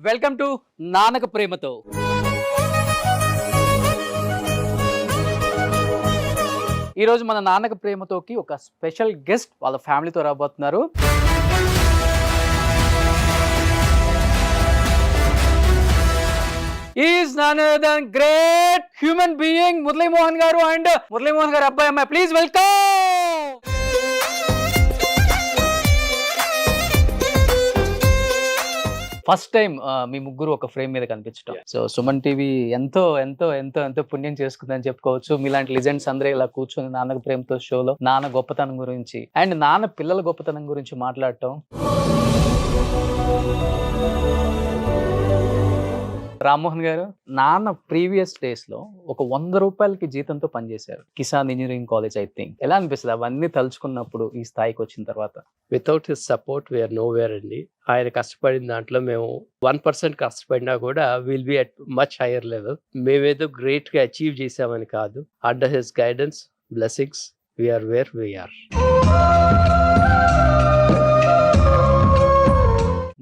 Welcome to నాన్నక ప్రేమతో. ఈరోజు మన నాన్నక ప్రేమతోకి ఒక స్పెషల్ గెస్ట్ వాళ్ళ ఫ్యామిలీతో రాబోతున్నారు. Is none other than great human being Murali Mohan garu and Murali Mohan garu అబ్బాయి అమ్మాయి. Please welcome. ఫస్ట్ టైం మీ ముగ్గురు ఒక ఫ్రేమ్ మీద కనిపించడం, సో సుమన్ టీవీ ఎంతో ఎంతో ఎంతో ఎంతో పుణ్యం చేసుకుందని చెప్పుకోవచ్చు. మీలాంటి లిజెండ్స్ అందరూ ఇలా కూర్చొని నాన్నక ప్రేమతో షోలో నాన్న గొప్పతనం గురించి అండ్ నాన్న పిల్లల గొప్పతనం గురించి మాట్లాడటం. రామ్మోహన్ గారు, నాన్న ప్రీవియస్ డేస్ లో ఒక 100 రూపాయలకి జీతంతో పనిచేశారు Kisan engineering college. I think ఎలా అనిపిస్తుంది అవన్నీ తలుచుకున్నప్పుడు ఈ స్థాయికి వచ్చిన తర్వాత? Without his support we are nowhere అండి. ఆయన కష్టపడిన దాంట్లో మేము 1% కష్టపడినా కూడా will be at much higher level. మేమేదో గ్రేట్ గా అచీవ్ చేసామని కాదు. Under his guidance, blessings, we are where we are.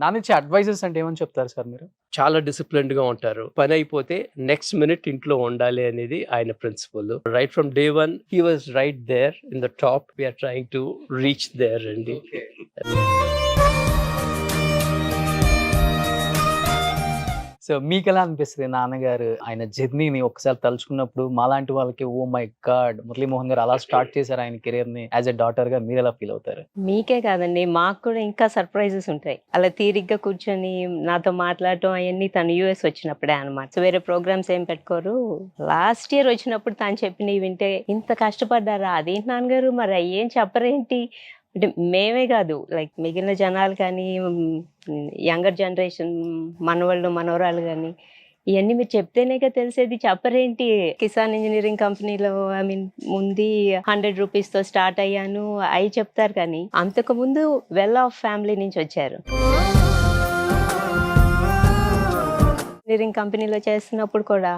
నా నుంచి అడ్వైజెస్ అంటే ఏమని చెప్తారు సార్ మీరు? చాలా డిసిప్లిన్డ్ గా ఉంటారు. పని అయిపోతే నెక్స్ట్ మినిట్ ఇంట్లో ఉండాలి అనేది ఆయన principle. Right from day 1 he was right there in the top. We are trying to reach there అండి. సో మీకు ఎలా అనిపిస్తుంది నాన్నగారు ఆయన జర్నీని ఒకసారి తలుచుకున్నప్పుడు? మాలాంటి వాళ్ళకి ఓ మై గాడ్, మురళీమోహన్ గారు అలా స్టార్ట్ చేశారు ఆయన కెరీర్ ని. యాజ్ ఎ డాటర్ గా మీరు ఎలా ఫీల్ అవుతారు? మీకే కాదండి, మాకు కూడా ఇంకా సర్ప్రైజెస్ ఉంటాయి. అలా తీరిగ్గా కూర్చొని నాతో మాట్లాడటం అవన్నీ తను యూఎస్ వచ్చినప్పుడే అనమాట. సో వేరే ప్రోగ్రామ్స్ ఏం పెట్టుకోరు. లాస్ట్ ఇయర్ వచ్చినప్పుడు తను చెప్పినవి వింటే ఇంత కష్టపడ్డారా, అదేంటి నాన్నగారు మరి ఏం చెప్పరేంటి అంటే, మేమే కాదు లైక్ మిగిలిన జనాలు కానీ యంగర్ జనరేషన్ మనవాళ్ళు మనవరాలు కానీ ఇవన్నీ మీరు చెప్తేనేగా తెలిసేది, చెప్పరేంటి? కిసాన్ ఇంజనీరింగ్ కంపెనీలో ఐ మీన్ ముందు 100 రూపీస్తో స్టార్ట్ అయ్యాను అవి చెప్తారు, కానీ అంతకుముందు వెల్ ఆఫ్ ఫ్యామిలీ నుంచి వచ్చారు. ఇంజనీరింగ్ కంపెనీలో చేస్తున్నప్పుడు కూడా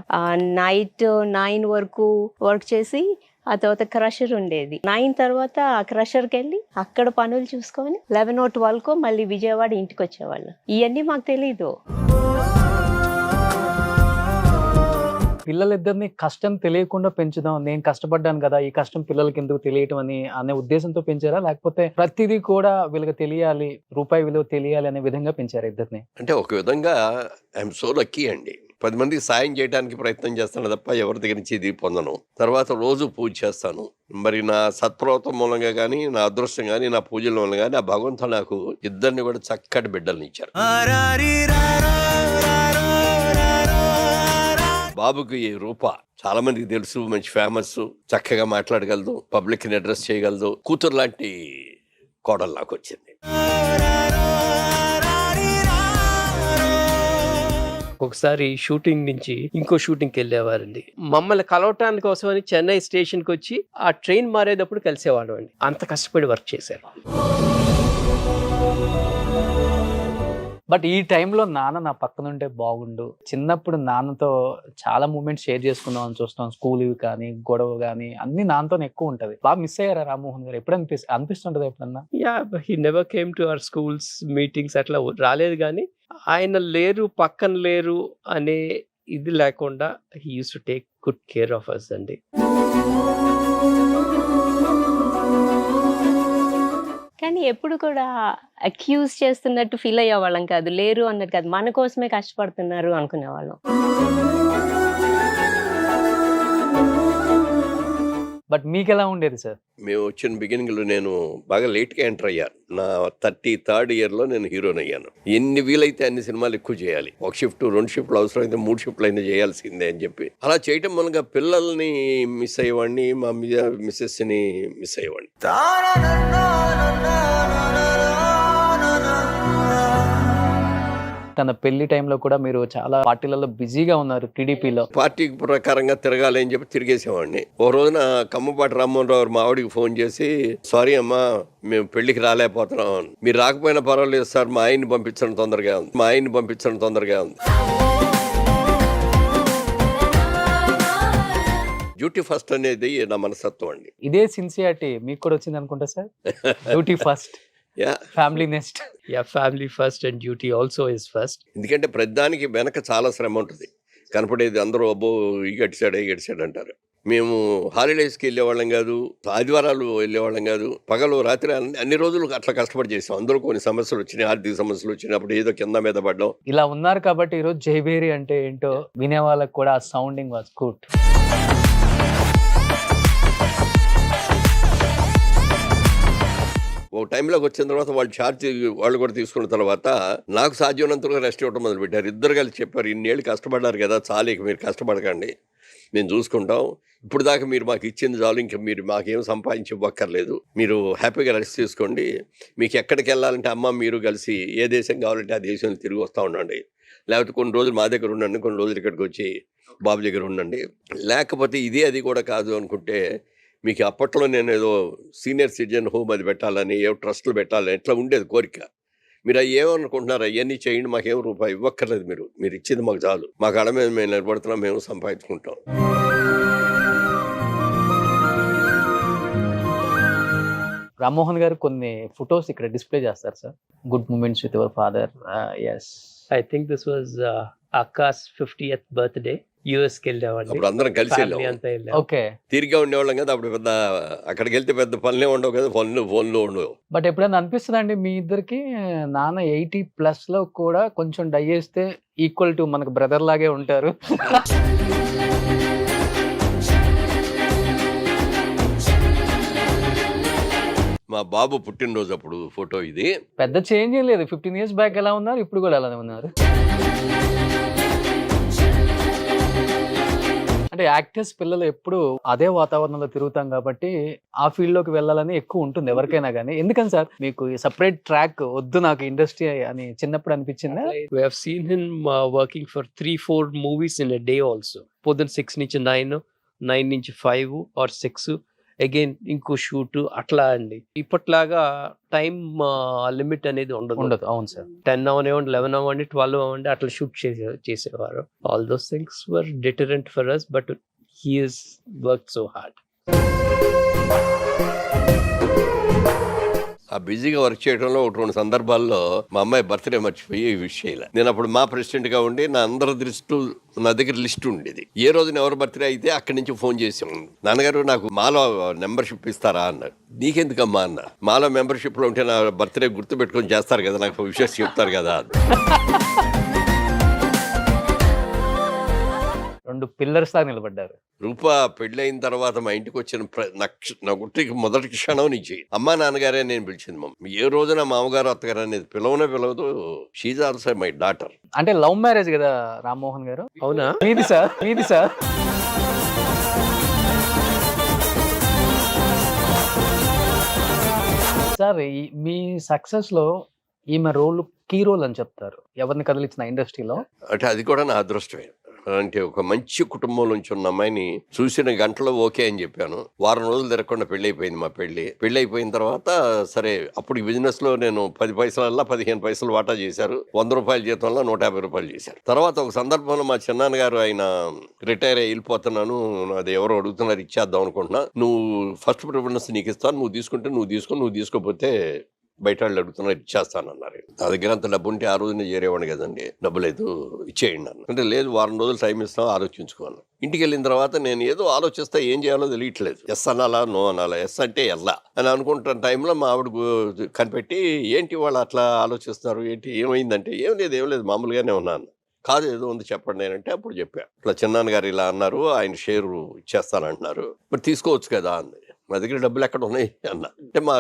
నైట్ 9 వరకు వర్క్ చేసి ఆ తర్వాత క్రషర్ ఉండేది. 9 తర్వాత ఆ క్రషర్కి వెళ్ళి అక్కడ పనులు చూసుకొని 11 or 12 మళ్ళీ విజయవాడ ఇంటికి వచ్చేవాళ్ళు. ఇవన్నీ మాకు తెలీదు. పిల్లలిద్దరిని కష్టం తెలియకుండా పెంచుదాం, నేను కష్టపడ్డాను కదా ఈ కష్టం పిల్లలకి ఎందుకు తెలియటం అని అనే ఉద్దేశంతో పెంచారా, లేకపోతే ప్రతిదీ కూడా వీళ్ళకి తెలియాలి, రూపాయి విలువ తెలియాలి అనే విధంగా పెంచారా ఇద్దరిని? అంటే ఒక విధంగా ఐఎమ్ సో లక్కీ అండి. 10 మందికి సాయం చేయడానికి ప్రయత్నం చేస్తాను తప్ప ఎవరి దగ్గర నుంచి ఇది పొందను. తర్వాత రోజు పూజ చేస్తాను. మరి నా సత్ప్రవర్తన మూలంగా కానీ, నా అదృష్టం కానీ, నా పూజల మూలంగా కానీ ఆ భగవంతుడు నాకు ఇద్దరిని కూడా చక్కటి బిడ్డల్ని ఇచ్చారు. బాబుకి రూప చాలా మందికి తెలుసు, మంచి ఫేమస్, చక్కగా మాట్లాడగలదు, పబ్లిక్ ని అడ్రస్ చేయగలదు. కూతురు లాంటి కోడలు నాకు వచ్చింది. ఒకసారి షూటింగ్ నుంచి ఇంకో షూటింగ్కి వెళ్ళేవారండి. మమ్మల్ని కలవటానికి కోసమని చెన్నై స్టేషన్కి వచ్చి ఆ ట్రైన్ మారేటప్పుడు కలిసేవాళ్ళం అండి. అంత కష్టపడి వర్క్ చేశారు. బట్ ఈ టైంలో నాన్న నా పక్కన ఉంటే బాగుండు. చిన్నప్పుడు నాన్నతో చాలా మూమెంట్స్ షేర్ చేసుకుందాం అని చూస్తాం. స్కూల్ కానీ, గొడవ కానీ అన్ని నాన్నతో ఎక్కువ ఉంటది. బాగా మిస్ అయ్యారా రామ్మోహన్ గారు? ఎప్పుడు అనిపిస్తుంటది ఎప్పుడన్నా? Yeah, he never came to our schools meetings, అట్లా రాలేదు. కానీ ఆయన లేరు, పక్కన లేరు అనే ఇది లేకుండా he use to take good care of us అండి. కానీ ఎప్పుడు కూడా అక్యూజ్ చేస్తున్నట్టు ఫీల్ అయ్యేవాళ్ళం కాదు, లేరు అన్నట్టు కాదు, మన కోసమే కష్టపడుతున్నారు అనుకునేవాళ్ళం. బట్ మీకు ఎలా ఉండేది సార్? మేము వచ్చిన బిగినింగ్ లో నేను బాగా లేట్ గా ఎంటర్ అయ్యాను. నా 33rd year నేను హీరోని అయ్యాను. ఎన్ని వీలైతే అన్ని సినిమాలు ఎక్కువ చేయాలి. ఒక షిఫ్ట్ 2 షిఫ్ట్లు అవసరం అయితే 3 షిఫ్ట్లు అయినా చేయాల్సిందే అని చెప్పి అలా చేయటం మూలంగా పిల్లల్ని మిస్ అయ్యేవాడిని, మా మిస్సెస్ ని మిస్ అయ్యేవాడిని. తన పెళ్లి టైంలో కూడా మీరు చాలా పార్టీలలో బిజీగా ఉన్నారు. టీడీపీలో పార్టీ ప్రకారంగా తిరగాలి అని చెప్పి తిరిగేసేవాడిని. ఓ రోజున కమ్మపాటి రామ్మోహన్ రావు మా ఆవిడికి ఫోన్ చేసి, సారీ అమ్మా మేము పెళ్లికి రాలేకపోతున్నాం, మీరు రాకపోయినా పర్వాలేదు సార్, మా ఆయన్ని పంపించడం తొందరగా ఉంది. డ్యూటీ ఫస్ట్ అనేది నా మనస్తత్వం అండి. ఇదే సిన్సియారిటీ మీకు కూడా వచ్చింది అనుకుంటా sir. Duty first yeah, family next. Family first and duty also is first. ఎందుకంటే ప్రతిదానికి వెనక చాలా శ్రమ ఉంటుంది. కనపడేది అందరూ అబ్బో ఈ గడిచాడు ఈ గడిచాడు అంటారు. మేము హాలిడేస్కి వెళ్ళేవాళ్ళం కాదు, ఆదివారాలు వెళ్ళేవాళ్ళం కాదు, పగలు రాత్రి అన్ని రోజులు అట్లా కష్టపడి చేసాం. అందులో కొన్ని సమస్యలు వచ్చినాయి, ఆర్థిక సమస్యలు వచ్చినప్పుడు ఏదో కింద మీద పడ్డాం. ఇలా ఉన్నారు కాబట్టి ఈరోజు జైభేరి అంటే ఏంటో వినే వాళ్ళకి కూడా ఆ సౌండింగ్ వాజ్ గుడ్. ఓ టైంలోకి వచ్చిన తర్వాత వాళ్ళు ఛార్జ్ వాళ్ళు కూడా తీసుకున్న తర్వాత నాకు సాధ్యమైనంతగా రెస్ట్ ఇవ్వడం మొదలుపెట్టారు. ఇద్దరు కలిసి చెప్పారు, ఇన్నేళ్ళు కష్టపడ్డారు కదా, చాలు ఇక మీరు కష్టపడకండి, మేము చూసుకుంటాం. ఇప్పుడు దాకా మీరు మాకు ఇచ్చింది చాలు, ఇంకా మీరు మాకేం సంపాదించి ఇవ్వక్కర్లేదు, మీరు హ్యాపీగా రెస్ట్ తీసుకోండి. మీకు ఎక్కడికి వెళ్ళాలంటే అమ్మ మీరు కలిసి ఏ దేశం కావాలంటే ఆ దేశంలో తిరిగి వస్తూ ఉండండి, లేకపోతే కొన్ని రోజులు మా దగ్గర ఉండండి, కొన్ని రోజులు ఇక్కడికి వచ్చి బాబు దగ్గర ఉండండి, లేకపోతే ఇది అది కూడా కాదు అనుకుంటే మీకు అప్పట్లో నేను ఏదో సీనియర్ సిటిజన్ హోమ్ అది పెట్టాలని, ఏ ట్రస్టులు పెట్టాలని ఎట్లా ఉండేది కోరిక. మీరు అవి ఏమనుకుంటున్నారు, అవన్నీ చేయండి, మాకేం రూపాయి ఇవ్వక్కర్లేదు, మీరు ఇచ్చింది మాకు చాలు, మా కళ మీద మేము నిలబడుతున్నాం, మేము సంపాదించుకుంటాం. రామ్మోహన్ గారు కొన్ని ఫొటోస్ ఇక్కడ డిస్ప్లే చేస్తారు sir, good moments with your father. Yes, I think this was అక్కాస్ 50th బర్త్డే. యుఎస్కి వెళ్ళామండి, అప్పుడు అందరం కలిసి ఫ్యామిలీ వెళ్ళాం. అంతా వెళ్ళాం. ఓకే. తిరిగా ఉండేవాళ్ళం కదా అప్పుడు, పెద్ద అక్కడికి వెళ్తే పెద్ద పనులే ఉండవు కదా, ఫోన్లో ఉండవు. బట్ ఎప్పుడైనా అనిపిస్తుందండి మీ ఇద్దరికి నాన్న 80+ లో కూడా కొంచెం డై చేస్తే ఈక్వల్ టు మనకు బ్రదర్ లాగే ఉంటారు? మా బాబు పుట్టినరోజు అప్పుడు ఫోటో ఇది. పెద్ద చేంజ్ ఏం లేదు, 15 years బ్యాక్ ఎలా ఉన్నారు ఇప్పుడు కూడా అలానే ఉన్నారు. అంటే యాక్టర్స్ పిల్లలు ఎప్పుడు అదే వాతావరణంలో తిరుగుతాం కాబట్టి ఆ ఫీల్డ్ లోకి వెళ్ళాలని ఎక్కువ ఉంటుంది ఎవరికైనా కానీ. ఎందుకని సార్ మీకు సపరేట్ ట్రాక్ వద్దు నాకు ఇండస్ట్రీ అని చిన్నప్పుడు అనిపించిందా? We have seen him working for 3-4 movies in a day also. పొద్దున 6 నుంచి 9, 9 నుంచి 5 or 6, అగైన్ ఇంకో షూట్ అట్లా అండి. ఇప్పట్లాగా టైం లిమిట్ అనేది ఉండదు. అవును సార్. 10 అవనివ్వండి, 11 అవ్వండి, 12 అవ్వండి, అట్లా షూట్ చేసేవారు. All those things were different for us, but he has worked so hard. ఆ బిజీగా వర్క్ చేయడంలో ఒకటి రెండు సందర్భాల్లో మా అమ్మాయి బర్త్డే మర్చిపోయి విష్ చేయలే. నేను అప్పుడు మా ప్రెసిడెంట్గా ఉండి నా అందరి దృష్టి నా దగ్గర లిస్ట్ ఉండేది. ఏ రోజున ఎవరు బర్త్డే అయితే అక్కడి నుంచి ఫోన్ చేసాం, నాన్నగారు నాకు మాలో మెంబర్షిప్ ఇస్తారా అన్నారు. నీకెందుకమ్మా అన్న, మాలో మెంబర్షిప్లో ఉంటే నా బర్త్డే గుర్తు పెట్టుకొని చేస్తారు కదా, నాకు విషెస్ చెప్తారు కదా. 2 pillars లాగా నిలబడ్డారు. రూపా పెళ్ళైన తర్వాత మా ఇంటికి వచ్చిన నా గుర్తుకి మొదటి క్షణం నుంచి అమ్మా నాన్నగారే నేను పిలిచింది. మమ్మీ ఏ రోజున మామగారు అత్తగారు అనేది పిలవదు. She's also my daughter. అంటే లవ్ మ్యారేజ్ కదా రామ్మోహన్ గారు? అవునా? మీది సార్, మీది సార్. సార్ మీ సక్సెస్ లో ఈమె రోల్ కీ రోల్ అని చెప్తారు, ఎవరిని కదిలించిన ఇండస్ట్రీలో. అంటే అది కూడా నా అదృష్టమే. అంటే ఒక మంచి కుటుంబం నుంచి ఉన్న అమ్మాయిని చూసిన గంటలో ఓకే అని చెప్పాను. వారం రోజులు తిరగకుండా పెళ్ళి అయిపోయింది. మా పెళ్ళి అయిపోయిన తర్వాత సరే, అప్పుడు బిజినెస్ లో నేను 10 పైసలల్లా 15 పైసలు వాటా చేశారు. 100 రూపాయల జీతంలో 150 రూపాయలు చేశారు. తర్వాత ఒక సందర్భంలో మా చిన్నాన్నగారు ఆయన రిటైర్ అయ్యి వెళ్ళిపోతున్నాను, అది ఎవరో అడుగుతున్నారు ఇచ్చేద్దాం అనుకుంటున్నా, నువ్వు ఫస్ట్ ప్రిఫరెన్స్ నీకు ఇస్తాను, నువ్వు తీసుకుంటే నువ్వు తీసుకో, నువ్వు తీసుకోపోతే బయట వాళ్ళు అడుగుతున్నారు ఇచ్చేస్తానన్నారు. నా దగ్గర అంత డబ్బు ఉంటే ఆ రోజునే చేరేవాడిని కదండి, డబ్బు లేదు ఇచ్చేయండి అన్న. అంటే లేదు, వారం రోజులు టైం ఇస్తాం ఆలోచించుకోను. ఇంటికి వెళ్ళిన తర్వాత నేను ఏదో ఆలోచిస్తా, ఏం చేయాలో తెలియట్లేదు. ఎస్ అనాలా నో అనాలా, ఎస్ అంటే ఎల్లా అని అనుకుంటున్న టైంలో మా ఆవిడ కనిపెట్టి ఏంటి వాళ్ళు అట్లా ఆలోచిస్తున్నారు, ఏంటి ఏమైందంటే ఏం లేదు మామూలుగానే ఉన్నాను. కాదు ఏదో ఉంది చెప్పండి అంటే అప్పుడు చెప్పా, ఇట్లా చిన్నాన్నగారు ఇలా అన్నారు, ఆయన షేరు ఇచ్చేస్తానంటున్నారు, మరి తీసుకోవచ్చు కదా అంది. మా దగ్గర డబ్బులు ఎక్కడ ఉన్నాయి అన్న. అంటే మా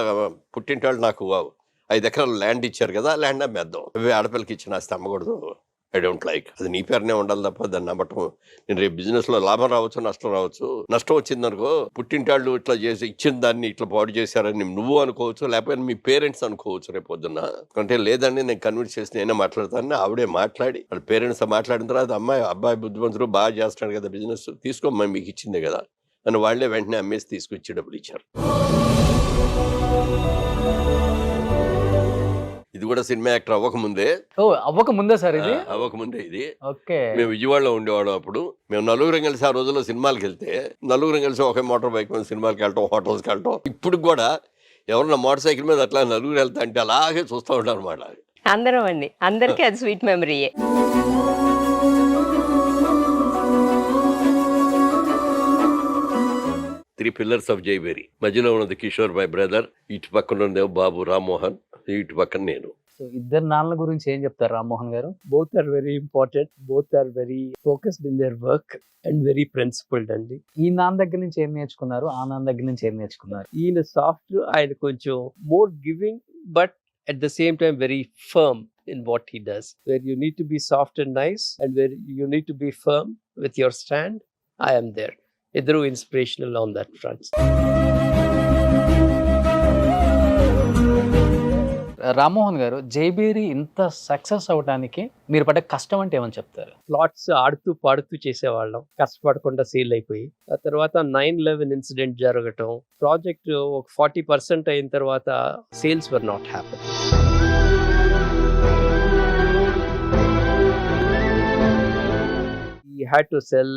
పుట్టింటి వాళ్ళు నాకు 5 ఎకరాలు ల్యాండ్ ఇచ్చారు కదా, ల్యాండ్ అమ్మేద్దాం, ఆడపిల్లకి ఇచ్చిన ఆస్తి అమ్మకూడదు, ఐ డోంట్ లైక్, అది నీ పేరునే ఉండాలి తప్ప దాన్ని అమ్మటం. నేను రేపు బిజినెస్లో లాభం రావచ్చు, నష్టం రావచ్చు. నష్టం వచ్చిందనుకో, పుట్టింటి వాళ్ళు ఇట్లా చేసి ఇచ్చిన దాన్ని ఇట్లా పాడు చేశారని నువ్వు అనుకోవచ్చు, లేకపోతే మీ పేరెంట్స్ అనుకోవచ్చు రేపు పొద్దున్న. అంటే లేదండి నేను కన్విన్స్ చేసి నేనే మాట్లాడతానని ఆవిడే మాట్లాడి వాళ్ళ పేరెంట్స్ మాట్లాడిన తర్వాత అబ్బాయి బుద్ధిమంతుడు బాగా చేస్తాడు కదా బిజినెస్, తీసుకోమ్మా మీకు ఇచ్చిందే కదా అని వాళ్ళే వెంటనే అమ్మేసి తీసుకొచ్చి డబ్బులు ఇచ్చారు. ఇది కూడా సినిమా యాక్టర్ అవ్వకముందే. అవ్వకముందే సార్ ఇది? అవ్వకముందే ఇది. ఓకే. మేము విజయవాడలో ఉండేవాళ్ళం అప్పుడు. మేము నలుగురం కలిసి ఆ రోజుల్లో సినిమాలకు వెళ్తే నలుగురం కలిసి ఒకే మోటార్ బైక్ మీద సినిమాలకు వెళ్ళటం, హోటల్స్కి వెళ్ళటం. ఇప్పుడు కూడా ఎవరన్నా మోటార్ సైకిల్ మీద అట్లా నలుగురు వెళ్తా అంటే అలాగే చూస్తూ ఉంటారు అనమాట. అందరం అండి, అందరికీ అది స్వీట్ మెమరీయే. త్రీ పిల్లర్స్ ఆఫ్ జైబేరి. మధ్యలో ఉన్నది కిషోర్ మై బ్రదర్, ఇటు పక్కన ఉన్నది బాబు రామ్మోహన్, ఇటు పక్కన నేను. సో ఇద్దరు నాన్నల గురించి ఏం చెప్తారు రామ్మోహన్ గారు? Both are very important, both are very focused in their work and very principled అండి. ఈ నాన్న దగ్గర నుంచి ఏం నేర్చుకున్నారు, ఆ నాన్న దగ్గర నుంచి ఏం నేర్చుకున్నారు? ఈయన సాఫ్ట్, ఆయన కొంచెం more giving but at the same time very firm in what he does. Where you need to be soft and nice and where you need to be firm with your stand, I am there. Idru inspirational on that front. Rammohan గారు, జైబేరి ఇంత success అవడానికి మీరు పడ్డ కష్టం అంటే ఏమని చెప్తారు? Plots ఆడుతూ పాడుతూ చేసేవాళ్ళం, కష్టపడకుండా సేల్ అయిపోయి. ఆ తర్వాత 9/11 ఇన్సిడెంట్ జరగటం, ప్రాజెక్ట్ ఒక 40% అయిన తర్వాత sales were not happen. We had to sell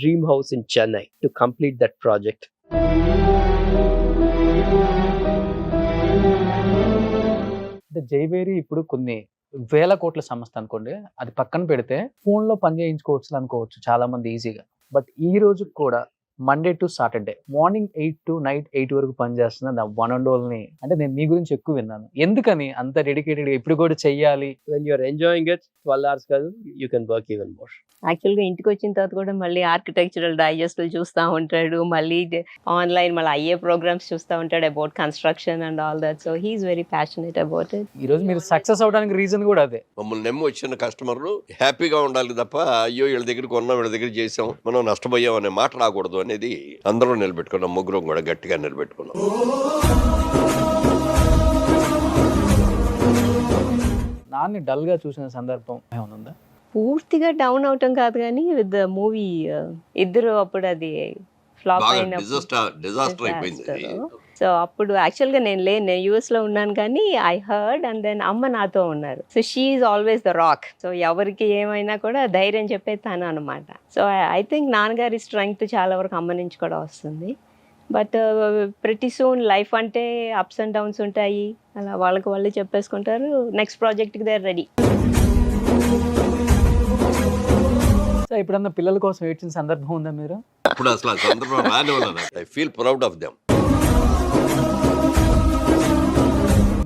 Dream House in Chennai to complete that project. అంటే జైబేరి ఇప్పుడు కొన్ని వేల కోట్ల సంస్థ అనుకోండి, అది పక్కన పెడితే ఫోన్ లో పని చేయించుకోవచ్చు అనుకోవచ్చు చాలా మంది ఈజీగా. బట్ ఈ రోజు కూడా Monday to Saturday morning 8 to night 8 వరకు పనిచేస్తున్న నా వన్ అండ్ ఓన్లీ. అంటే నేను మీ గురించి ఎక్కువ విన్నాను, ఎందుకని అంత డెడికేటెడ్ ఇప్పుడు కూడా చెయ్యాలి? When you are enjoying it 12 hours కాదు, you can work even more. యాక్చువల్గా ఇంటికి వచ్చిన తర్వాత కూడా మళ్ళీ ఆర్కిటెక్చరల్ డైజెస్ట్లు చూస్తూ ఉంటాడు, మళ్ళీ ఆన్లైన్ మళ్ళీ అయ్యే ప్రోగ్రామ్స్ చూస్తూ ఉంటాడు about construction and all that. So he's very passionate about it. ఈ రోజు మీరు సక్సెస్ అవడానికి రీజన్ కూడా అదే. మమ్మల్ని నమ్మి వచ్చిన కస్టమర్లు హ్యాపీగా ఉండాలి తప్ప అయ్యో వీళ్ళ దగ్గర కొన్నాం వీళ్ళ దగ్గర చేసాం మనం నష్టపోయాం అనే మాట రాకూడదు అనేది అందరూ నిలబెట్టుకున్నాం. ముగ్గురం కూడా గట్టిగా నిలబెట్టుకున్నాం. నాన్ని డల్ గా చూసిన సందర్భం ఏమైనా ఉందా? పూర్తిగా డౌన్ అవటం కాదు కానీ విత్ ద మూవీ ఇద్దరు అప్పుడు అది ఫ్లాప్ బాగా అయిన డిజాస్టర్ అయిపోయింది. సో అప్పుడు యాక్చువల్గా నేను US లో ఉన్నాను కానీ ఐ హర్డ్ అండ్ దెన్ అమ్మ నాతో ఉన్నారు. So she is always the rock. So ఎవరికి ఏమైనా కూడా ధైర్యం చెప్పేది తను అనమాట. సో ఐ థింక్ నాన్నగారి స్ట్రెంగ్త్ చాలా వరకు అమ్మ నుంచి కూడా వస్తుంది. బట్ ప్రతి సూన్ లైఫ్ అంటే అప్స్ అండ్ డౌన్స్ ఉంటాయి, అలా వాళ్ళకి వాళ్ళు చెప్పేసుకుంటారు. నెక్స్ట్ ప్రాజెక్ట్కి దే రెడీ. సో ఎప్పుడన్నా పిల్లల కోసం ఏడ్చిన సందర్భం ఉందా మీరు? ఇప్పుడు అసలు ఆ సందర్భం రాని వల్ల I feel proud of them.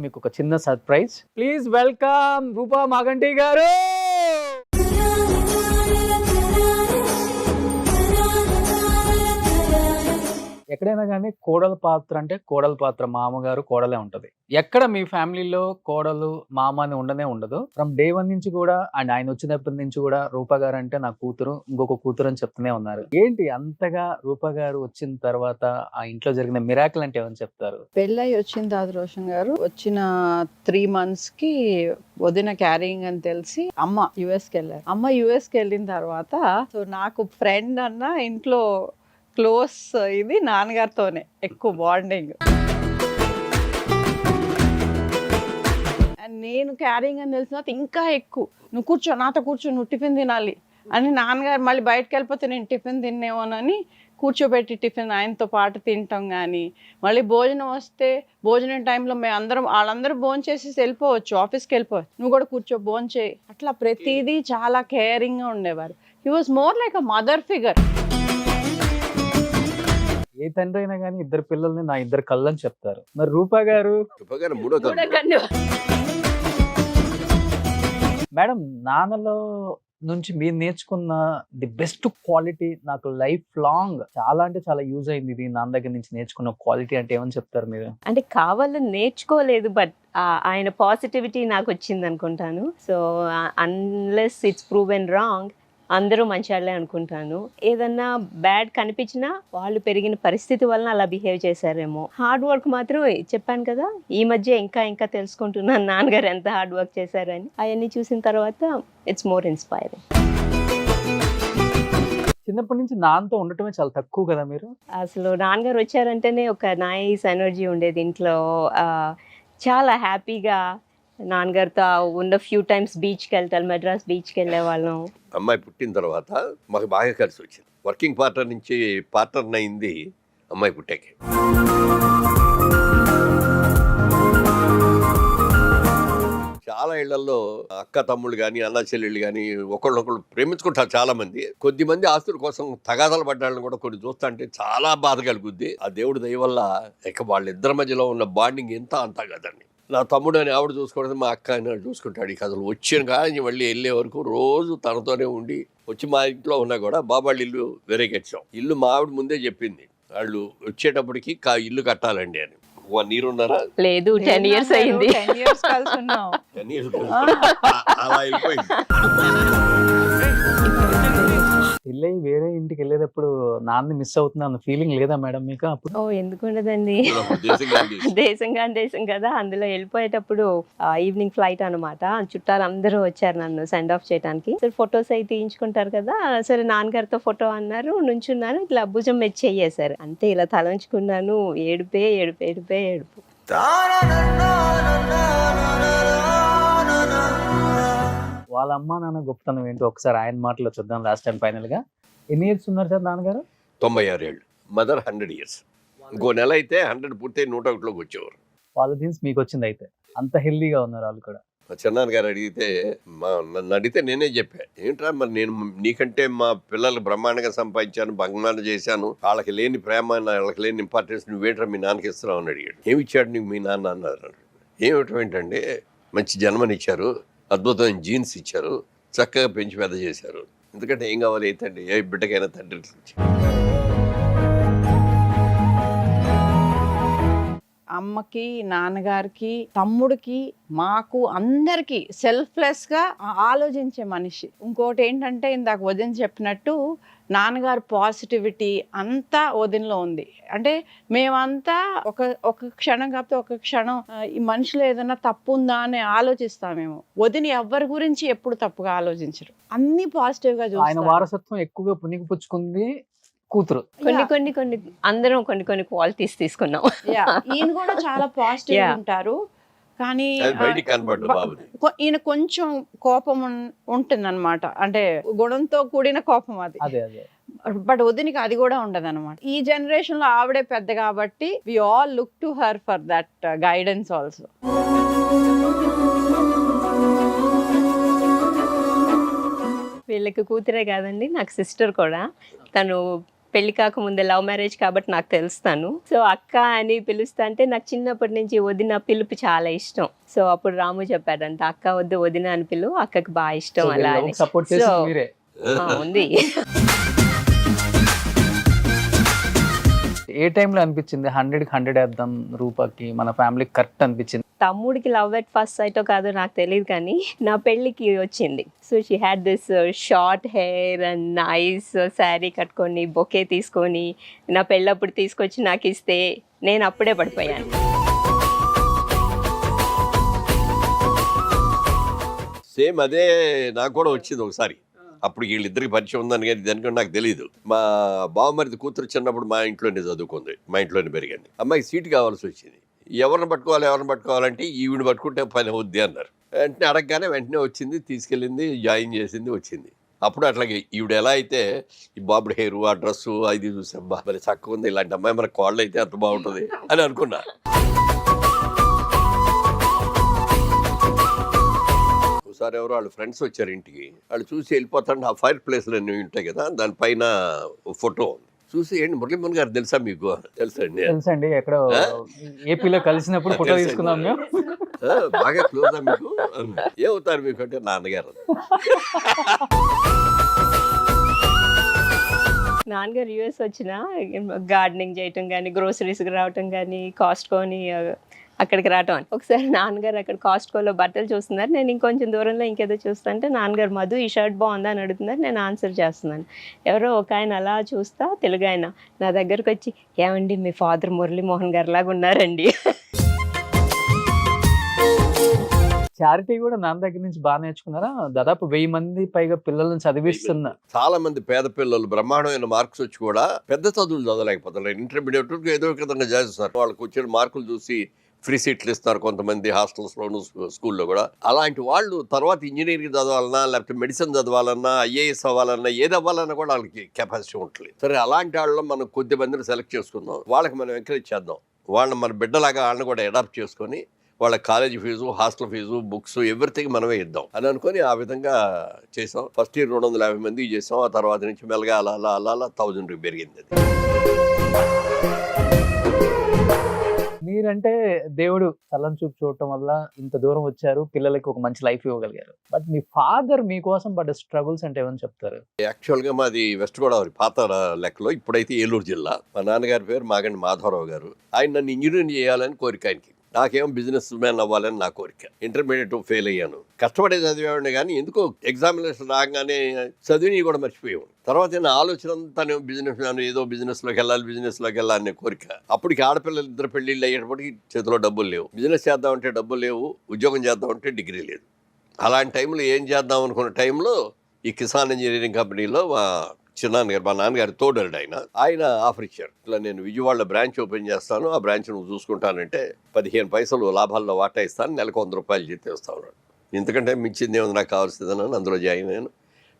మీకు ఒక చిన్న సర్ప్రైజ్. ప్లీజ్ వెల్కమ్ రూపా మాగంటి గారు. ఎక్కడైనా కానీ కోడల పాత్ర అంటే కోడల పాత్ర మామగారు కోడలే ఉంటది. ఎక్కడ మీ ఫ్యామిలీలో కోడలు మామ అని ఉండనే ఉండదు. ఫ్రమ్ డే 1 నుంచి కూడా అండ్ ఆయన వచ్చినప్పటి నుంచి కూడా రూపా గారు అంటే నా కూతురు, ఇంకొక కూతురు అని చెప్తూనే ఉన్నారు. ఏంటి అంతగా రూపా గారు వచ్చిన తర్వాత ఆ ఇంట్లో జరిగిన మిరాకిల్ అంటే ఏమని చెప్తారు? పెళ్ళై వచ్చిన తర్వాత రోషన్ గారు వచ్చిన 3 months కి వదిన క్యారింగ్ అని తెలిసి అమ్మ యుఎస్కి వెళ్ళారు. అమ్మ యుఎస్కి వెళ్ళిన తర్వాత సో నాకు ఫ్రెండ్ అన్న ఇంట్లో క్లోజ్ ఇది నాన్నగారితోనే ఎక్కువ బాండింగ్. అండ్ నేను క్యారింగ్ అని తెలిసిన తర్వాత ఇంకా ఎక్కువ నువ్వు కూర్చో నాతో కూర్చో, నువ్వు టిఫిన్ తినాలి అని నాన్నగారు మళ్ళీ బయటకు వెళ్ళిపోతే నేను టిఫిన్ తిన్నేమోనని కూర్చోబెట్టి టిఫిన్ ఆయనతో పాటు తింటాం. కానీ మళ్ళీ భోజనం వస్తే భోజనం టైంలో మేము అందరం వాళ్ళందరూ భోజనం చేసేసి వెళ్ళిపోవచ్చు, ఆఫీస్కి వెళ్ళిపోవచ్చు, నువ్వు కూడా కూర్చో భోజనం చేయి, అట్లా ప్రతిదీ చాలా కేరింగ్గా ఉండేవారు. He was more like a mother figure. ఏ తండ్రి అయినా కానీ ఇద్దరు పిల్లల్ని నా ఇద్దరు కళ్ళు అని చెప్తారు. మరి రూపా గారు మూడో కన్ను. మేడం, నాన్నలో నుంచి మీరు నేర్చుకున్న ది బెస్ట్ క్వాలిటీ, నాకు లైఫ్ లాంగ్ చాలా అంటే చాలా యూజ్ అయింది ఇది నాన్న దగ్గర నుంచి నేర్చుకున్న క్వాలిటీ అంటే ఏమని చెప్తారు మీరు? అంటే కావాలని నేర్చుకోలేదు, బట్ ఆయన పాజిటివిటీ నాకు వచ్చింది అనుకుంటాను. So unless it's proven wrong అందరూ మంచివాళ్ళే అనుకుంటాను. ఏదన్నా బ్యాడ్ కనిపించినా వాళ్ళు పెరిగిన పరిస్థితి వలన అలా బిహేవ్ చేశారేమో. హార్డ్ వర్క్ మాత్రం చెప్పాను కదా, ఈ మధ్య ఇంకా ఇంకా తెలుసుకుంటున్నాను నాన్నగారు ఎంత హార్డ్ వర్క్ చేశారని. అవన్నీ చూసిన తర్వాత ఇట్స్ మోర్ ఇన్స్పైరింగ్. చిన్నప్పటి నుంచి నాన్నతో ఉండటమే చాలా తక్కువ కదా మీరు? అసలు నాన్నగారు వచ్చారంటేనే ఒక నైస్ ఎనర్జీ ఉండేది ఇంట్లో. చాలా హ్యాపీగా నాన్నగారితో ఉన్న ఫ్యూ టైమ్స్ బీచ్కి వెళ్తాను, మెడ్రాస్ బీచ్కి వెళ్ళే వాళ్ళం. అమ్మాయి పుట్టిన తర్వాత మాకు బాగా కలిసి వచ్చింది. వర్కింగ్ పార్ట్నర్ నుంచి పార్ట్నర్ అయింది అమ్మాయి పుట్టాకే. చాలా ఇళ్లలో అక్క తమ్ముళ్ళు కానీ అన్న చెల్లెళ్ళు కానీ ఒకళ్ళొకళ్ళు ప్రేమించుకుంటారు చాలా మంది. కొద్దిమంది ఆస్తుల కోసం తగాదాలు పడ్డాళ్ళని కూడా కొన్ని చూస్తా అంటే చాలా బాధ కలుగుద్ది. ఆ దేవుడి దయ వల్ల ఇక వాళ్ళిద్దరి మధ్యలో ఉన్న బాండింగ్ ఎంత అంతా కదండి. నా తమ్ముడు అని ఆవిడ చూసుకోవడం, మా అక్క అని చూసుకుంటాడు. ఇక అసలు వచ్చిన కానీ మళ్ళీ వెళ్ళే వరకు రోజు తనతోనే ఉండి వచ్చి మా ఇంట్లో ఉన్నా కూడా బాబాళ్ళ ఇల్లు వేరేకెచ్చాం. ఇల్లు మా ఆవిడ ముందే చెప్పింది, వాళ్ళు వచ్చేటప్పటికి ఇల్లు కట్టాలండి అని. 1 year ఉన్నారా? లేదు, 10 years అయింది. 10 years కలిసి ఉన్నాం. 10 years అలా అయిపోయింది. పెళ్ళి వేరే ఇంటికి వెళ్ళేటప్పుడు నాన్న మిస్ అవుతున్నా అన్న ఫీలింగ్ లేదా మేడం మీకు అప్పుడు? ఓ ఎందుకు ఉండదండి, దేశం కదా. అందులో వెళ్ళిపోయేటప్పుడు ఈవినింగ్ ఫ్లైట్ అనమాట. చుట్టాలు అందరూ వచ్చారు నన్ను సెండ్ ఆఫ్ చేయడానికి. సరే ఫొటోస్ అయితే తీయించుకుంటారు కదా, సరే నాన్నగారితో ఫోటో అన్నారు, నుంచున్నాను, ఇట్లా భుజం మెచ్చేసారు. అంతే ఇలా తలంచుకున్నాను. ఏడుపే. వాళ్ళ అమ్మ నాన్న గొప్పతనం ఏంటో ఒకసారి ఆయన మాటలో చూద్దాం లాస్ట్ టైం ఫైనల్ గా. ఎన్ని ఇయర్స్ ఉన్నారు సార్ నాన్నగారు? 96 ఏళ్ళు. Mother 100 years. ఇంకో నెల అయితే 100 పూర్తి 101లోకి వచ్చేవారు. వాళ్ళ జీన్స్ మీకు వచ్చింది అయితే, అంత హెల్దీగా ఉన్నారు వాళ్ళు కూడా. మా చిన్నాన్న గారు అడిగితే నన్ను అడిగితే నేనే చెప్పా, ఏంట్రా మరి నేను నీకంటే మా పిల్లలు బ్రహ్మాండంగా సంపాదించాను, బంగారం చేశాను, వాళ్ళకి లేని ప్రేమ వాళ్ళకి లేని ఇంపార్టెన్స్ నువ్వేంట్రా మీ నాన్నకి ఇస్తున్నావు అని అడిగాడు. ఏమి ఇచ్చాడు నీకు మీ నాన్న అన్నారు. ఏమిటంటే మంచి జన్మనిచ్చారు, అద్భుతమైన జీన్స్ ఇచ్చారు, చక్కగా పెంచి పెద్ద చేశారు, ఎందుకంటే ఏం కావాలి అయితే అండి ఏ బిడ్డకైనా తండ్రి. అమ్మకి, నాన్నగారికి, తమ్ముడికి, మాకు అందరికి సెల్ఫ్లెస్ గా ఆలోచించే మనిషి. ఇంకోటి ఏంటంటే ఇందాక వదిన చెప్పినట్టు నాన్నగారు పాజిటివిటీ అంతా వదినలో ఉంది. అంటే మేమంతా ఒక క్షణం కాకపోతే ఒక క్షణం ఈ మనుషులు ఏదైనా తప్పు ఉందా అని ఆలోచిస్తామేమో. వదిన ఎవరి గురించి ఎప్పుడు తప్పుగా ఆలోచించరు, అన్ని పాజిటివ్ గా చూస్తారు. ఆయన వారసత్వం ఎక్కువగా పుణికిపుచ్చుకుంది కూతురు. కొన్ని అందరం కొన్ని క్వాలిటీస్ తీసుకున్నాం. ఈయన కూడా చాలా పాజిటివ్ ఉంటారు, కానీ ఈయన కొంచెం కోపం ఉంటుందన్నమాట. అంటే గుణంతో కూడిన కోపం అది. బట్ వదినికి అది కూడా ఉండదు అనమాట. ఈ జనరేషన్ లో ఆవిడే పెద్ద కాబట్టి we all look to her for that guidance also. వీళ్ళకి కూతురే కాదండి, నాకు సిస్టర్ కూడా. తను పెళ్లి కాకముందే లవ్ మ్యారేజ్ కాబట్టి నాకు తెలుస్తాను. సో అక్క అని పిలుస్తా అంటే నాకు చిన్నప్పటి నుంచి వదిన పిలుపు చాలా ఇష్టం. సో అప్పుడు రాము చెప్పాడంట, అక్క వద్దు వదిన అని పిలువు, అక్కకి బాగా ఇష్టం అలా అని. సో ఉంది. ఏ టైంలో అనిపించింది 100కి 100 వేద్దాం రూపాకి, మన ఫ్యామిలీకి కరెక్ట్ అనిపించింది? తమ్ముడికి లవ్ ఎట్ ఫస్ట్ సైటో కాదో నాకు తెలియదు, కానీ నా పెళ్ళికి వచ్చింది. So she had this short hair and nice sari కట్టుకొని బొకే తీసుకొని నా పెళ్ళప్పుడు తీసుకొచ్చి నాకు ఇస్తే నేను అప్పుడే పడిపోయాను. సేమ్ అదే నాకు కూడా వచ్చింది ఒకసారి. అప్పుడు వీళ్ళిద్దరికి పరిచయం ఉందని కానీ దానికంటే నాకు తెలియదు. మా బావమరిది కూతురు చిన్నప్పుడు మా ఇంట్లోనే చదువుకుంది, మా ఇంట్లోనే పెరిగింది. అమ్మాయికి సీట్ కావాల్సి వచ్చింది. ఎవరిని పట్టుకోవాలంటే ఈవిడ పట్టుకుంటే పని అవుద్ది అన్నారు. వెంటనే అడగగానే వెంటనే వచ్చింది, తీసుకెళ్ళింది, జాయిన్ చేసింది, వచ్చింది. అప్పుడు అట్లాగే ఈవిడ ఎలా అయితే ఈ బాబుడు హెయిర్, ఆ డ్రెస్సు అది చూసాబ్బా మరి చక్కగా ఉంది, ఇలాంటి అమ్మాయి మన కోళ్ళు అయితే అంత బాగుంటుంది అని అనుకున్నా. ఒకసారి ఎవరో వాళ్ళ ఫ్రెండ్స్ వచ్చారు ఇంటికి, వాళ్ళు చూసి వెళ్ళిపోతాంటే ఆ ఫైర్ ప్లేస్లు అన్నీ ఉంటాయి కదా, దానిపైన ఫోటో చూసి ఏంటి మురళీమోహన్ గారు తెలుసా మీకు? తెలుసండి, ఎక్కడో ఏపీలో కలిసినప్పుడు ఫోటో తీసుకున్నాం మేము. బాగా క్లోజా మీకు? ఏమవుతారు మీకు అంటే నాన్నగారు. నాన్నగారు యూఎస్ వచ్చిన గార్డెనింగ్ చేయటం కానీ, గ్రోసరీస్కి రావటం కానీ, కాస్ట్కోని అక్కడికి రావటం అని. ఒకసారి నాన్నగారు అక్కడ కాస్ట్కోలో బట్టలు చూస్తున్నారు, నేను ఇంకొంచెం దూరంలో ఇంకేదో చూస్తుంటే నాన్నగారు మధు ఈ షర్ట్ బాగుందా అని అడుగుతున్నారు, నేను ఆన్సర్ చేస్తున్నాను. ఎవరో ఒక ఆయన అలా చూస్తా, తెలుగు ఆయన నా దగ్గరకు వచ్చి, ఏమండి మీ ఫాదర్ మురళీమోహన్ గారు లాగా ఉన్నారండి. చారిటీ కూడా నాన్న దగ్గర నుంచి బాగా నేర్చుకున్నారా? దాదాపు 1000 మంది పైగా పిల్లలను చదివిస్తున్నా. చాలా మంది పేద పిల్లలు బ్రహ్మాండమైన మార్క్స్ వచ్చి కూడా పెద్ద చదువులు చదవలేకపోతున్నారు. ఇంటర్మీడియట్ ఏదో విధంగా చేస్తున్నారు. వాళ్ళకి వచ్చిన మార్కులు చూసి ఫ్రీ సీట్లు ఇస్తారు కొంతమంది హాస్టల్స్లోను, స్కూల్లో కూడా. అలాంటి వాళ్ళు తర్వాత ఇంజనీరింగ్ చదవాలన్నా, లేకపోతే మెడిసిన్ చదవాలన్నా, IAS అవ్వాలన్నా, ఏది అవ్వాలన్నా కూడా వాళ్ళకి కెపాసిటీ ఉంటుంది. సరే అలాంటి వాళ్ళలో మనం కొద్ది మందిని సెలెక్ట్ చేసుకుందాం, వాళ్ళకి మనం ఎంకరేజ్ చేద్దాం, వాళ్ళని మన బిడ్డలాగా వాళ్ళని కూడా అడాప్ట్ చేసుకొని వాళ్ళ college fees, hostel fees, books, everything మనమే ఇద్దాం అని అనుకుని ఆ విధంగా చేసాం. ఫస్ట్ ఇయర్ 250 మంది చేసాం. ఆ తర్వాత నుంచి మెల్లగా అలా 1000 పెరిగింది అది. మీరంటే దేవుడు చల్లని చూపు చూడటం వల్ల ఇంత దూరం వచ్చారు, పిల్లలకి ఒక మంచి లైఫ్ ఇవ్వగలిగారు. బట్ మీ ఫాదర్ మీకోసం పడ్డ స్ట్రగుల్స్ అంటే ఏమని చెప్తారు? యాక్చువల్గా మాది వెస్ట్ గోదావరి పాత లెక్కలో, ఇప్పుడైతే ఏలూరు జిల్లా. మా నాన్నగారి పేరు మాగండి మాధవరావు గారు. ఆయన నన్ను ఇంజనీరింగ్ చేయాలని కోరిక ఆయనకి. నాకేమో బిజినెస్ మ్యాన్ అవ్వాలని నా కోరిక. ఇంటర్మీడియట్ ఫెయిల్ అయ్యాను. కష్టపడే చదివేవాడిని కానీ ఎందుకో ఎగ్జామినేషన్ రాగానే చదివిని కూడా మర్చిపోయాను. తర్వాత నా ఆలోచన అంతా బిజినెస్ మ్యాన్, ఏదో బిజినెస్లోకి వెళ్ళాలనే కోరిక. అప్పటికి ఆడపిల్లలు 2 పెళ్ళిళ్ళు అయ్యేటప్పటికి చేతిలో డబ్బులు లేవు. బిజినెస్ చేద్దామంటే డబ్బులు లేవు, ఉద్యోగం చేద్దామంటే డిగ్రీ లేదు. అలాంటి టైంలో ఏం చేద్దాం అనుకున్న టైంలో ఈ కిసాన్ ఇంజనీరింగ్ కంపెనీలో మా చిన్నాన్నగారు, మా నాన్నగారు తోడరుడు ఆయన ఆఫర్ ఇచ్చారు. ఇట్లా నేను విజయవాడలో బ్రాంచ్ ఓపెన్ చేస్తాను, ఆ బ్రాంచ్ నువ్వు చూసుకుంటానంటే 15 పైసలు లాభాల్లో వాటా ఇస్తాను, నెలకు 100 రూపాయలు జీతం ఇస్తాను. ఇంతకంటే మించింది ఏముంది నాకు కావాల్సిందని అందులో జాయిన్ అయ్యాను.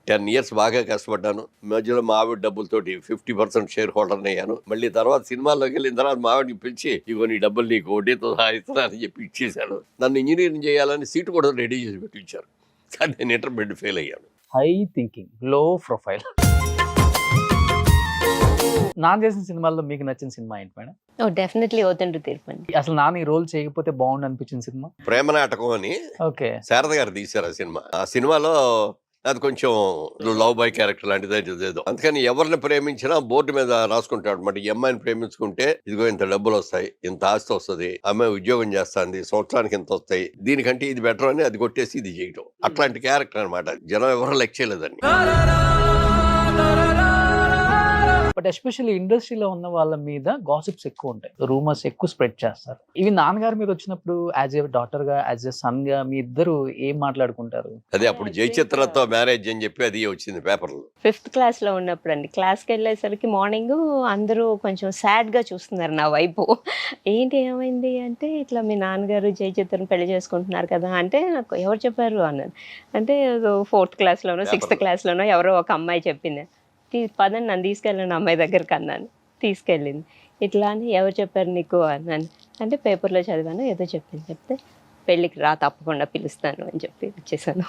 10 ఇయర్స్ బాగా కష్టపడ్డాను. మధ్యలో మా ఆవిడ డబ్బులతోటి 50% షేర్ హోల్డర్ని అయ్యాను. మళ్ళీ తర్వాత సినిమాల్లోకి వెళ్ళిన తర్వాత మా ఆవిడకి పిలిచి, ఇగో నీ డబ్బులు నీకు వడ్డీతో ఇస్తున్నా అని చెప్పి ఇచ్చేశాను. నన్ను ఇంజనీరింగ్ చేయాలని సీటు కూడా రెడీ చేసి పెట్టించారు. కానీ నేను ఇంటర్మీడియట్ ఫెయిల్ అయ్యాను. హై థింకింగ్, లో ప్రొఫైల్. నాన్న చేసిన సినిమాల్లో మీకు నచ్చిన సినిమా ఏంటి మేడం? Oh definitely ఓతండ్రు తీర్పండి. అసలు నాన్న ఈ రోల్ చేయకపోతే బాగుండు అనిపించిన సినిమా? ప్రేమ నాటకం అని ఓకే, శారద గారు తీశారు ఆ సినిమా. ఆ సినిమాలో అది కొంచెం లవ్ బాయ్ క్యారెక్టర్ లాంటిది ఏదో. అందుకని ఎవరిని ప్రేమించినా బోర్డు మీద రాసుకుంటాడు అనమాట. ఈ అమ్మాయిని ప్రేమించుకుంటే ఇదిగో ఇంత డబ్బులు వస్తాయి, ఇంత ఆస్తి వస్తుంది, అమ్మాయి ఉద్యోగం చేస్తుంది, సంవత్సరానికి ఇంత వస్తాయి, దీనికంటే ఇది బెటర్ అని అది కొట్టేసి ఇది చేయటం. అట్లాంటి క్యారెక్టర్ అనమాట. జనం ఎవరు లెక్క చేయలేదండి. బట్ ఎస్పెషల్లీ ఇండస్ట్రీలో ఉన్న వాళ్ళ మీద గాసిప్స్ ఎక్కువ ఉంటాయి, రూమర్స్ ఎక్కువ స్ప్రెడ్ చేస్తారు. ఇవి నాన్నగారి మీద వచ్చినప్పుడు యాజ్ ఏ డాటర్ గా, యాజ్ ఏ సన్ గా మీ ఇద్దరు ఏం మాట్లాడుకుంటారు? అదే అప్పుడు జయచిత్రతో మ్యారేజ్ అని చెప్పి అది వచ్చింది పేపర్లో. 5th క్లాస్లో ఉన్నప్పుడు అండి. క్లాస్కి వెళ్ళేసరికి మార్నింగ్ అందరూ కొంచెం సాడ్గా చూస్తున్నారు నా వైపు. ఏంటి ఏమైంది అంటే, ఇట్లా మీ నాన్నగారు జయచిత్రను పెళ్లి చేసుకుంటున్నారు కదా అంటే, నాకు ఎవరు చెప్పారు అన్నాను. అంటే 4th క్లాస్లోనో 6th క్లాస్లోనో ఎవరో ఒక అమ్మాయి చెప్పింది. పదండి నన్ను తీసుకెళ్ళండి అమ్మాయి దగ్గరికి అన్నాను. తీసుకెళ్ళింది. ఇట్లా అని ఎవరు చెప్పారు నీకు అన్నాను. అంటే పేపర్లో చదివాను, ఏదో చెప్పింది. చెప్తే పెళ్ళికి రా తప్పకుండా పిలుస్తాను అని చెప్పి వచ్చేసాను.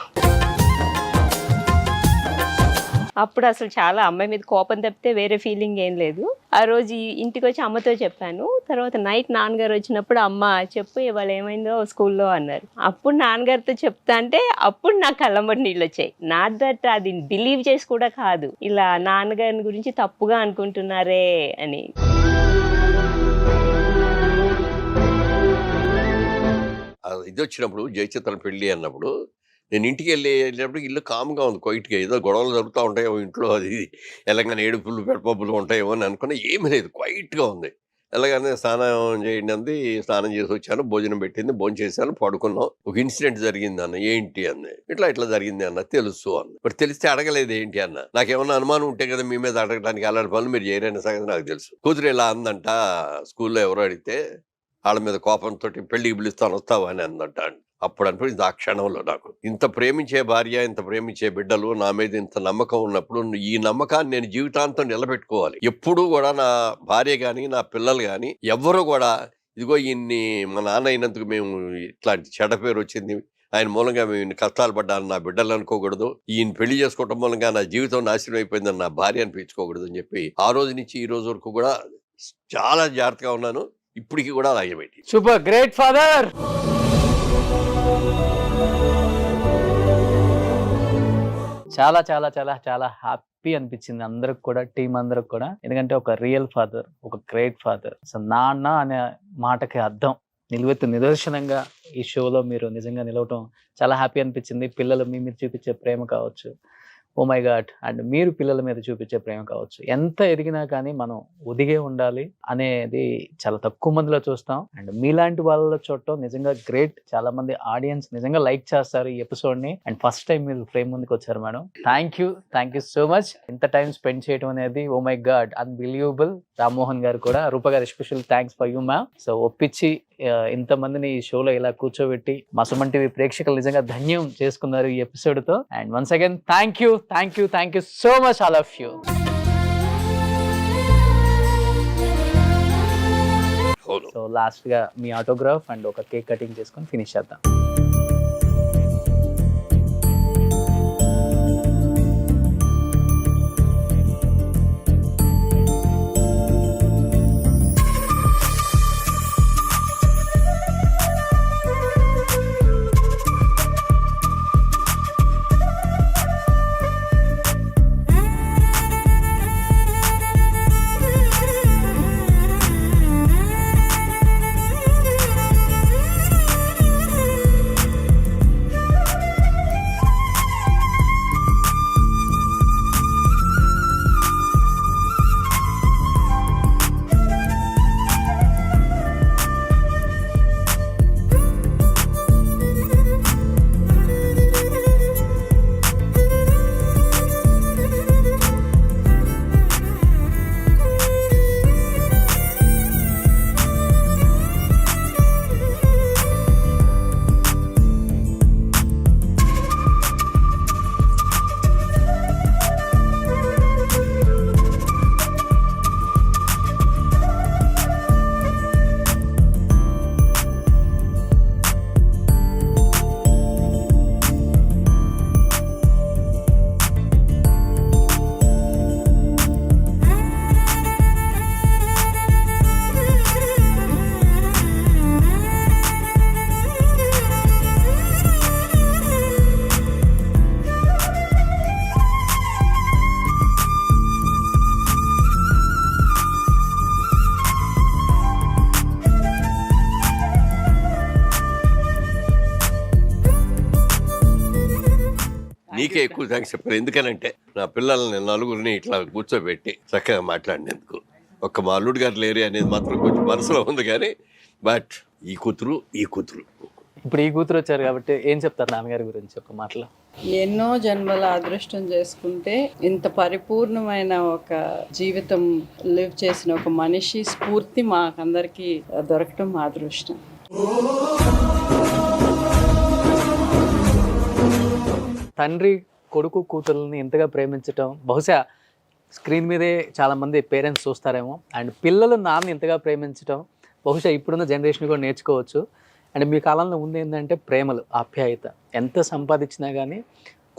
అప్పుడు అసలు చాలా అమ్మాయి మీద కోపం తప్పితే వేరే ఫీలింగ్ ఏం లేదు. ఆ రోజు ఇంటికి వచ్చి అమ్మతో చెప్పాను. తర్వాత నైట్ నాన్నగారు వచ్చినప్పుడు అమ్మ చెప్పు ఇవాళ ఏమైందో స్కూల్లో అన్నారు. అప్పుడు నాన్నగారితో చెప్తా అంటే అప్పుడు నాకు కళ్ళమ్మటి నీళ్ళు వచ్చాయి. నాట్ దట్ అది బిలీవ్ చేసి కూడా కాదు, ఇలా నాన్నగారిని గురించి తప్పుగా అనుకుంటున్నారే అని. ఇది వచ్చినప్పుడు జయచిత్ర పెళ్లి అన్నప్పుడు నేను ఇంటికి వెళ్ళేటప్పుడు ఇల్లు కామ్గా ఉంది, క్వైట్గా. ఏదో గొడవలు జరుగుతూ ఉంటాయేమో ఇంట్లో, అది ఎలాగనే ఏడుపులు పెడపప్పులు ఉంటాయేమో అని అనుకున్నా. ఏమీ లేదు, క్వైట్గా ఉంది. ఎలాగనే స్నానం చేయండి అంది. స్నానం చేసి వచ్చాను, భోజనం పెట్టింది, భోజనం చేశాను, పడుకున్నాం. ఒక ఇన్సిడెంట్ జరిగింది అన్న. ఏంటి అంది. ఇట్లా జరిగింది అన్న. తెలుసు అన్న. మరి తెలిస్తే అడగలేదు ఏంటి అన్న. నాకేమన్నా అనుమానం ఉంటే కదా మీ మీద అడగడానికి, అలాంటి పనులు మీరు చేయరనే సంగతి నాకు తెలుసు. కూతురు ఇలా అందంట, స్కూల్లో ఎవరో అడిగితే వాళ్ళ మీద కోపంతో పెళ్లికి పిలుస్తాను వస్తావా అని అందంట. అప్పుడు అనిపించింది ఆ క్షణంలో నాకు, ఇంత ప్రేమించే భార్య, ఇంత ప్రేమించే బిడ్డలు, నా మీద ఇంత నమ్మకం ఉన్నప్పుడు ఈ నమ్మకాన్ని నేను జీవితాంతం నిలబెట్టుకోవాలి. ఎప్పుడూ కూడా నా భార్య కానీ నా పిల్లలు కానీ ఎవ్వరూ కూడా ఇదిగో ఈయన్ని మా నాన్న అయినందుకు మేము ఇట్లాంటి చెడ్డ పేరు వచ్చింది, ఆయన మూలంగా మేము ఇన్ని కష్టాలు పడ్డాను నా బిడ్డలు అనుకోకూడదు, ఈయన పెళ్లి చేసుకోవటం మూలంగా నా జీవితం నాశనం అయిపోయిందని నా భార్య అనిపించుకోకూడదు అని చెప్పి ఆ రోజు నుంచి ఈ రోజు వరకు కూడా చాలా జాగ్రత్తగా ఉన్నాను. ఇప్పటికీ కూడా అలాగే పెట్టి. Super, great father. చాలా చాలా చాలా చాలా హ్యాపీ అనిపించింది అందరికి కూడా, టీం అందరికి కూడా. ఎందుకంటే ఒక రియల్ ఫాదర్, ఒక గ్రేట్ ఫాదర్. సో నాన్న అనే మాటకి అర్థం నిలువెత్తు నిదర్శనంగా ఈ షోలో మీరు నిజంగా నిలవటం చాలా హ్యాపీ అనిపించింది. పిల్లలు మీ మీద చూపించే ప్రేమ కావచ్చు, ఓ మై గాడ్, అండ్ మీరు పిల్లల మీద చూపించే ప్రేమ కావచ్చు, ఎంత ఎదిగినా కానీ మనం ఒదిగే ఉండాలి అనేది చాలా తక్కువ మందిలో చూస్తాం. అండ్ మీలాంటి వాళ్ళ చూడటం నిజంగా గ్రేట్. చాలా మంది ఆడియన్స్ నిజంగా లైక్ చేస్తారు ఈ ఎపిసోడ్ ని. అండ్ ఫస్ట్ టైం మీరు ఫ్రేమ్ ముందుకు వచ్చారు madam. Thank you so much. ఇంత టైం స్పెండ్ చేయడం అనేది oh my God unbelievable. Rammohan గారు కూడా, రూప గారు special thanks for you ma'am. So ఒప్పించి ఇంతమందిని ఈ షోలో ఇలా కూర్చోబెట్టి మా సుమన్ టీవీ ప్రేక్షకులు నిజంగా ధన్యం చేసుకున్నారు ఈ ఎపిసోడ్ తో. And once again thank you so much all of you. So so లాస్ట్గా మీ ఆటోగ్రాఫ్ అండ్ ఒక కేక్ కటింగ్ చేసుకొని ఫినిష్ చేద్దాం. నీకే ఎక్కువ థ్యాంక్స్ చెప్పాను. ఎందుకనంటే నా పిల్లల్ని నలుగురిని ఇట్లా కూర్చోబెట్టి చక్కగా మాట్లాడినందుకు. ఒక్క మా అల్లుడు గారు లేరు అనేది మాత్రం కొంచెం మనసులో ఉంది, కానీ బట్ ఈ కూతురు. ఇప్పుడు ఈ కూతురు వచ్చారు కాబట్టి ఏం చెప్తారు నాన్నగారి గురించి ఒక మాటలో? ఎన్నో జన్మల అదృష్టం చేసుకుంటే ఇంత పరిపూర్ణమైన ఒక జీవితం లివ్ చేసిన ఒక మనిషి స్ఫూర్తి మాకందరికి దొరకటం మా అదృష్టం. తండ్రి కొడుకు కూతుర్ని ఇంతగా ప్రేమించటం బహుశా స్క్రీన్ మీదే చాలామంది పేరెంట్స్ చూస్తారేమో. అండ్ పిల్లలు నాన్న ఇంతగా ప్రేమించటం బహుశా ఇప్పుడున్న జనరేషన్ కూడా నేర్చుకోవచ్చు. అండ్ మీ కాలంలో ఉంది ఏంటంటే ప్రేమలు, ఆప్యాయత. ఎంత సంపాదించినా కానీ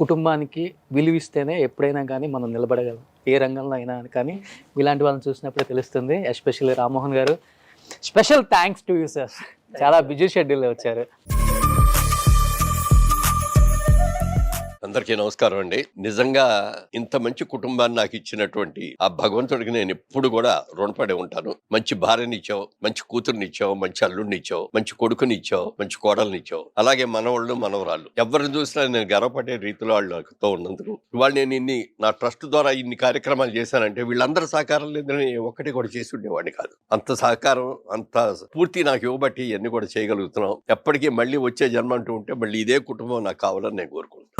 కుటుంబానికి విలువిస్తేనే ఎప్పుడైనా కానీ మనం నిలబడగలం, ఏ రంగంలో అయినా కానీ. ఇలాంటి వాళ్ళని చూసినప్పుడే తెలుస్తుంది. ఎస్పెషల్లీ రామ్మోహన్ గారు, special thanks to you sir. చాలా బిజీ షెడ్యూల్లో వచ్చారు. అందరికీ నమస్కారం అండి. నిజంగా ఇంత మంచి కుటుంబాన్ని నాకు ఇచ్చినటువంటి ఆ భగవంతుడికి నేను ఎప్పుడు కూడా రుణపడి ఉంటాను. మంచి భార్యనిచ్చావు, మంచి కూతురునిచ్చావు, మంచి అల్లుడినిచ్చావు, మంచి కొడుకునిచ్చావు, మంచి కోడల్నిచ్చావు. అలాగే మనవాళ్ళు మనవరాళ్ళు ఎవరిని చూసినా నేను గర్వపడే రీతిలో వాళ్ళతో ఉన్నందుకు. ఇవాళ నేను నా ట్రస్ట్ ద్వారా ఇన్ని కార్యక్రమాలు చేశానంటే వీళ్ళందరూ సహకారం లేదని ఒక్కటి కూడా చేసి ఉండేవాడిని కాదు. అంత సహకారం, అంత పూర్తి నాకు ఇవ్వబట్టి ఇవన్నీ కూడా చేయగలుగుతున్నాం. ఎప్పటికీ మళ్ళీ వచ్చే జన్మ అంటూ ఉంటే మళ్ళీ ఇదే కుటుంబం నాకు కావాలని నేను కోరుకుంటున్నాను.